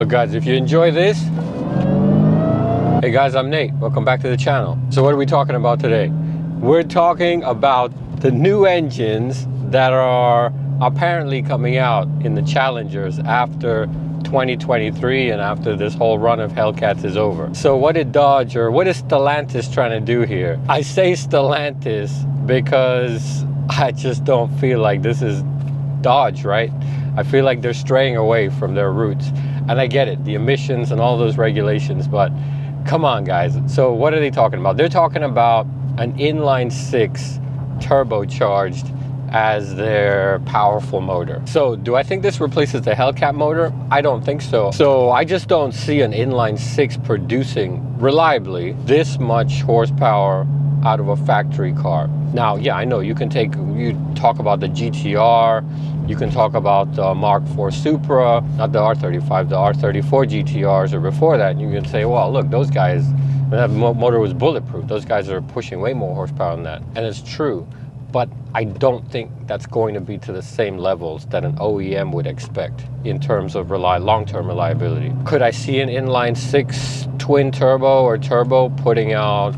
So guys, if you enjoy this, hey guys, I'm Nate. Welcome back to the channel. So what are we talking about today? We're talking about the new engines that are apparently coming out in the Challengers after 2023 and after this whole run of Hellcats is over. So what did Dodge, or what is Stellantis trying to do here? I say Stellantis because I just don't feel like this is Dodge, right? I feel like they're straying away from their roots. And I get it, the emissions and all those regulations, but come on guys. So what are they talking about? They're talking about an inline six turbocharged as their powerful motor. So do I think this replaces the Hellcat motor? I don't think so. So I just don't see an inline six producing reliably this much horsepower out of a factory car. Now, yeah, I know you talk about the GTR, you can talk about the Mark IV Supra, not the R35, the R34 GTRs or before that, and you can say, well, look, those guys, that motor was bulletproof. Those guys are pushing way more horsepower than that. And it's true, but I don't think that's going to be to the same levels that an OEM would expect in terms of long-term reliability. Could I see an inline six twin turbo or turbo putting out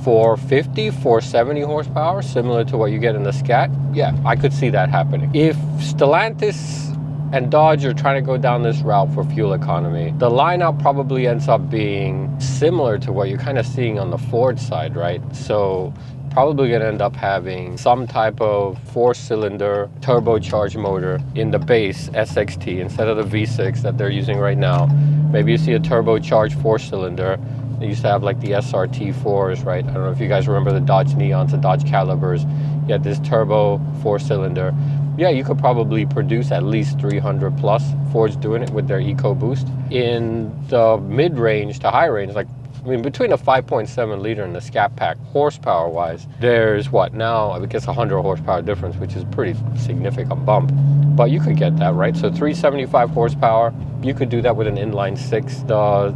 450, 470 horsepower, similar to what you get in the Scat? Yeah, I could see that happening. If Stellantis and Dodge are trying to go down this route for fuel economy, the lineup probably ends up being similar to what you're kind of seeing on the Ford side, right? So probably going to end up having some type of four-cylinder turbocharged motor in the base SXT instead of the V6 that they're using right now. Maybe you see a turbocharged four-cylinder. They used to have like the SRT4s, right? I don't know if you guys remember the Dodge Neons, the Dodge Calibers. You had this turbo four-cylinder. Yeah, you could probably produce at least 300 plus. Ford's doing it with their EcoBoost. In the mid-range to high-range, like, I mean, between a 5.7 liter and the Scat Pack, horsepower-wise, there's what now? I guess 100 horsepower difference, which is a pretty significant bump. But you could get that, right? So 375 horsepower, you could do that with an inline six. The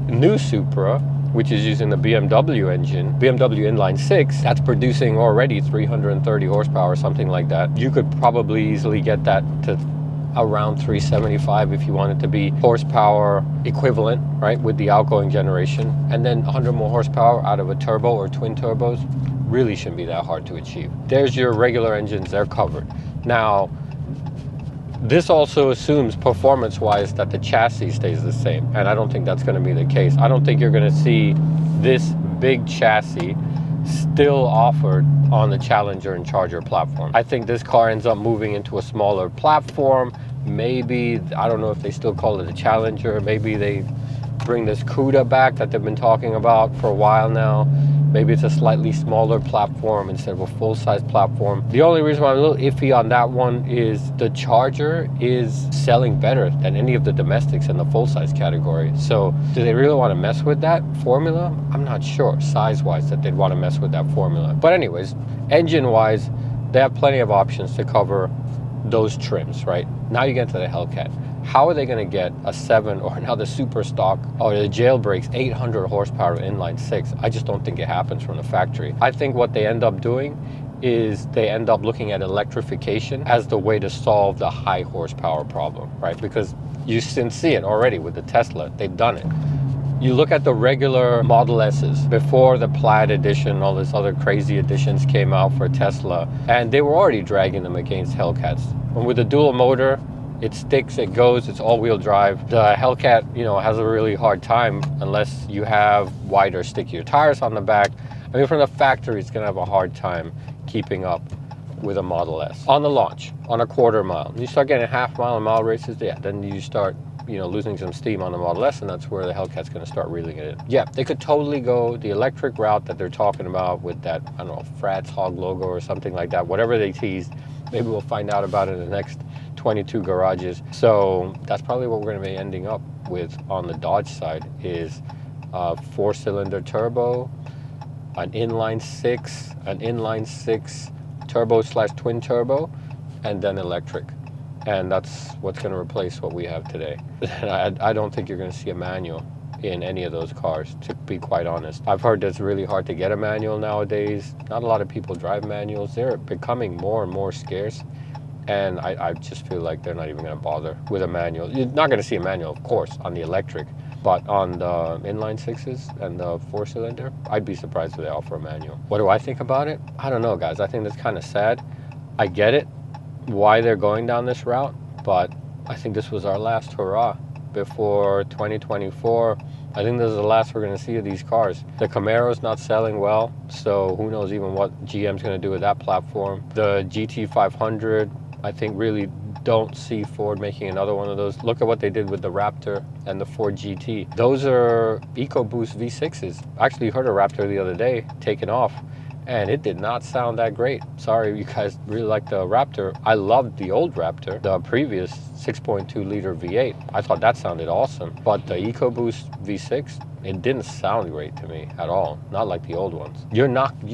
new Supra, which is using the BMW engine, BMW inline six, that's producing already 330 horsepower, something like that. You could probably easily get that to around 375 if you want it to be horsepower equivalent, right, with the outgoing generation. And then 100 more horsepower out of a turbo or twin turbos really shouldn't be that hard to achieve. There's your regular engines, they're covered. Now, this also assumes performance-wise that the chassis stays the same, and I don't think that's going to be the case. I don't think you're going to see this big chassis still offered on the Challenger and Charger platform. I think this car ends up moving into a smaller platform. Maybe, I don't know if they still call it a Challenger, maybe they bring this CUDA back that they've been talking about for a while now. Maybe it's a slightly smaller platform instead of a full-size platform. The only reason why I'm a little iffy on that one is the Charger is selling better than any of the domestics in the full-size category. So do they really want to mess with that formula? I'm not sure, size-wise, that they'd want to mess with that formula. But anyways, engine-wise, they have plenty of options to cover those trims, right? Now you get to the Hellcat. How are they going to get a 7 or now the super stock or the jailbreaks 800 horsepower inline six? I just don't think it happens from the factory. I think what they end up doing is they end up looking at electrification as the way to solve the high horsepower problem, right? Because you can see it already with the Tesla. They've done it. You look at the regular Model S's before the Plaid edition, all this other crazy editions came out for Tesla, and they were already dragging them against Hellcats. And with the dual motor, it sticks, it goes, it's all-wheel drive. The Hellcat, you know, has a really hard time unless you have wider, stickier tires on the back. I mean, from the factory, it's gonna have a hard time keeping up with a Model S. On the launch, on a quarter mile, you start getting half-mile and mile races, yeah, then you start, you know, losing some steam on the Model S, and that's where the Hellcat's gonna start reeling it in. Yeah, they could totally go the electric route that they're talking about with that, I don't know, Frats Hog logo or something like that, whatever they teased. Maybe we'll find out about it in the next 22 garages. So that's probably what we're going to be ending up with on the Dodge side is a four-cylinder turbo, an inline six turbo / twin turbo, and then electric. And that's what's going to replace what we have today. I don't think you're going to see a manual in any of those cars, to be quite honest. I've heard that it's really hard to get a manual nowadays. Not a lot of people drive manuals. They're becoming more and more scarce. And I just feel like they're not even going to bother with a manual. You're not going to see a manual, of course, on the electric, but on the inline sixes and the 4-cylinder, I'd be surprised if they offer a manual. What do I think about it? I don't know, guys. I think that's kind of sad. I get it, why they're going down this route, but I think this was our last hurrah before 2024. I think this is the last we're going to see of these cars. The Camaro's not selling well, so who knows even what GM's going to do with that platform. The GT500, I think really don't see Ford making another one of those. Look at what they did with the Raptor and the Ford GT. Those are EcoBoost V6s. I actually heard a Raptor the other day taking off, and it did not sound that great. Sorry, you guys really like the Raptor. I loved the old Raptor, the previous 6.2 liter V8. I thought that sounded awesome. But the EcoBoost V6, it didn't sound great to me at all. Not like the old ones. You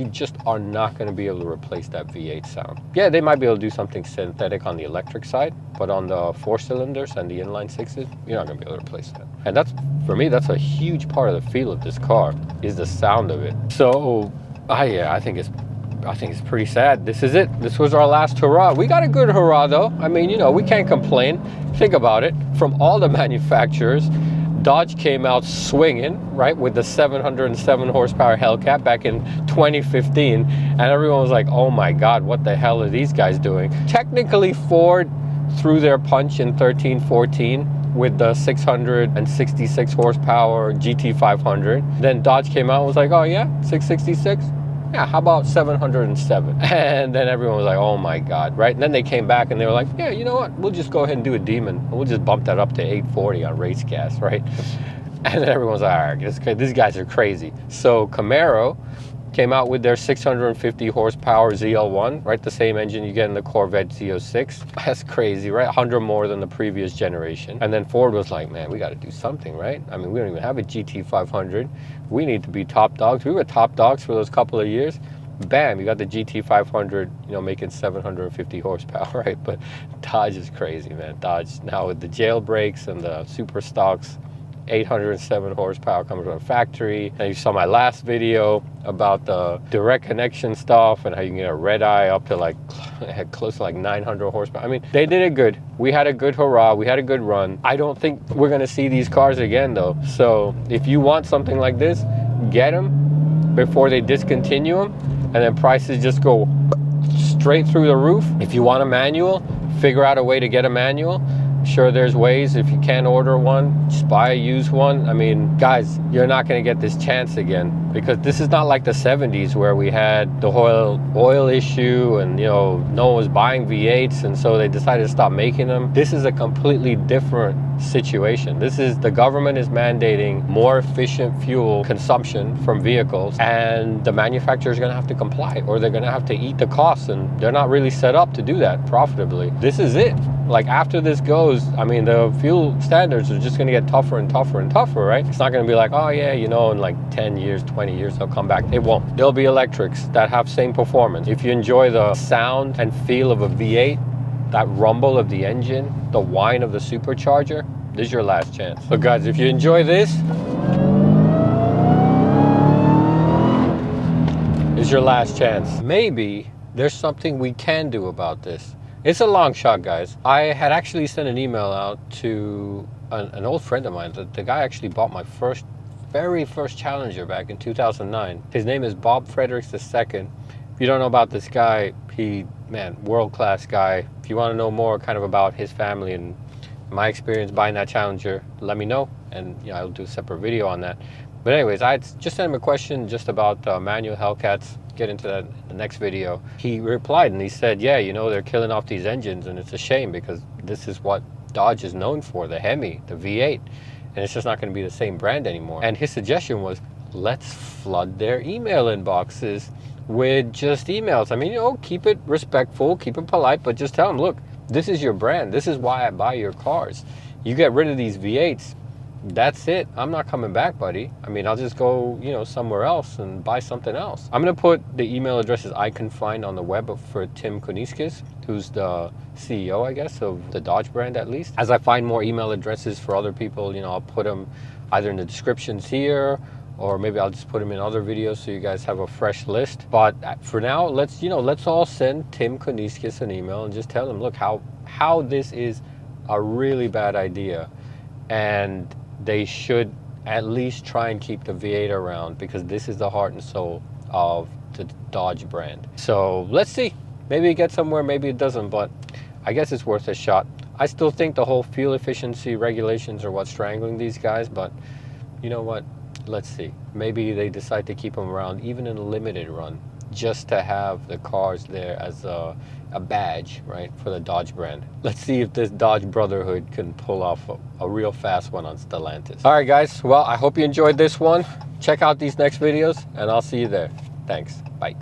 just are not going to be able to replace that V8 sound. Yeah, they might be able to do something synthetic on the electric side, but on the 4-cylinders and the inline sixes, you're not going to be able to replace that. And that's, for me, that's a huge part of the feel of this car, is the sound of it. So, yeah, I think it's pretty sad. This is it. This was our last hurrah. We got a good hurrah though. I mean, you know, we can't complain. Think about it. From all the manufacturers, Dodge came out swinging, right, with the 707 horsepower Hellcat back in 2015, and everyone was like, oh my God, what the hell are these guys doing? Technically, Ford threw their punch in 13-14 with the 666 horsepower GT500. Then Dodge came out and was like, oh yeah, 666? Yeah, how about 707? And then everyone was like, oh my God, right? And then they came back and they were like, yeah, you know what? We'll just go ahead and do a Demon. And we'll just bump that up to 840 on race gas, right? And then everyone was like, all right, these guys are crazy. So Camaro came out with their 650 horsepower ZL1, right? The same engine you get in the Corvette Z06. That's crazy, right? 100 more than the previous generation. And then Ford was like, man, we got to do something, right? I mean, we don't even have a GT500. We need to be top dogs. We were top dogs for those couple of years. Bam, you got the GT500, you know, making 750 horsepower, right? But Dodge is crazy, man. Dodge now with the jailbreaks and the super stocks, 807 horsepower coming from a factory. And you saw my last video about the direct connection stuff and how you can get a red eye up to like close to like 900 horsepower. I mean, they did it good. We had a good hurrah. We had a good run. I don't think we're going to see these cars again though. So if you want something like this, get them before they discontinue them, and then prices just go straight through the roof. If you want a manual, figure out a way to get a manual. Sure, there's ways. If you can't order one, just buy a used one. I mean, guys, you're not going to get this chance again, because this is not like the 70s where we had the oil issue and, you know, no one was buying V8s, and so they decided to stop making them. This is a completely different situation. This is, the government is mandating more efficient fuel consumption from vehicles, and the manufacturer is going to have to comply, or they're going to have to eat the costs, and they're not really set up to do that profitably. This is it. Like, after this goes, I mean, the fuel standards are just going to get tougher and tougher and tougher, right? It's not going to be like, oh yeah, you know, in like 10 years, 20 years, they'll come back. They won't. There'll be electrics that have same performance. If you enjoy the sound and feel of a V8, that rumble of the engine, the whine of the supercharger, this is your last chance. So guys, if you enjoy this, is your last chance. Maybe there's something we can do about this. It's a long shot, guys. I had actually sent an email out to an old friend of mine. The guy actually bought my very first Challenger back in 2009. His name is Bob Fredericks II. If you don't know about this guy, man, world-class guy. If you want to know more kind of about his family and my experience buying that Challenger, let me know, and you know, I'll do a separate video on that. But anyways, I just sent him a question just about manual Hellcats. Get into that in the next video. He replied and he said, yeah, you know, they're killing off these engines, and it's a shame because this is what Dodge is known for, the Hemi, the V8, and it's just not going to be the same brand anymore. And his suggestion was, let's flood their email inboxes with just emails. I mean, you know, keep it respectful, keep it polite, but just tell them, look, this is your brand. This is why I buy your cars. You get rid of these V8s, that's it. I'm not coming back, buddy. I mean, I'll just go, you know, somewhere else and buy something else. I'm going to put the email addresses I can find on the web for Tim Kuniskis, who's the CEO, I guess, of the Dodge brand, at least. As I find more email addresses for other people, you know, I'll put them either in the descriptions here or maybe I'll just put them in other videos so you guys have a fresh list. But for now, let's all send Tim Koniskis an email and just tell him, look, how this is a really bad idea, and they should at least try and keep the V8 around, because this is the heart and soul of the Dodge brand. So let's see, maybe it gets somewhere, maybe it doesn't, but I guess it's worth a shot. I still think the whole fuel efficiency regulations are what's strangling these guys, but you know what? Let's see. Maybe they decide to keep them around, even in a limited run, just to have the cars there as a badge, right, for the Dodge brand. Let's see if this Dodge Brotherhood can pull off a real fast one on Stellantis. All right, guys. Well, I hope you enjoyed this one. Check out these next videos, and I'll see you there. Thanks. Bye.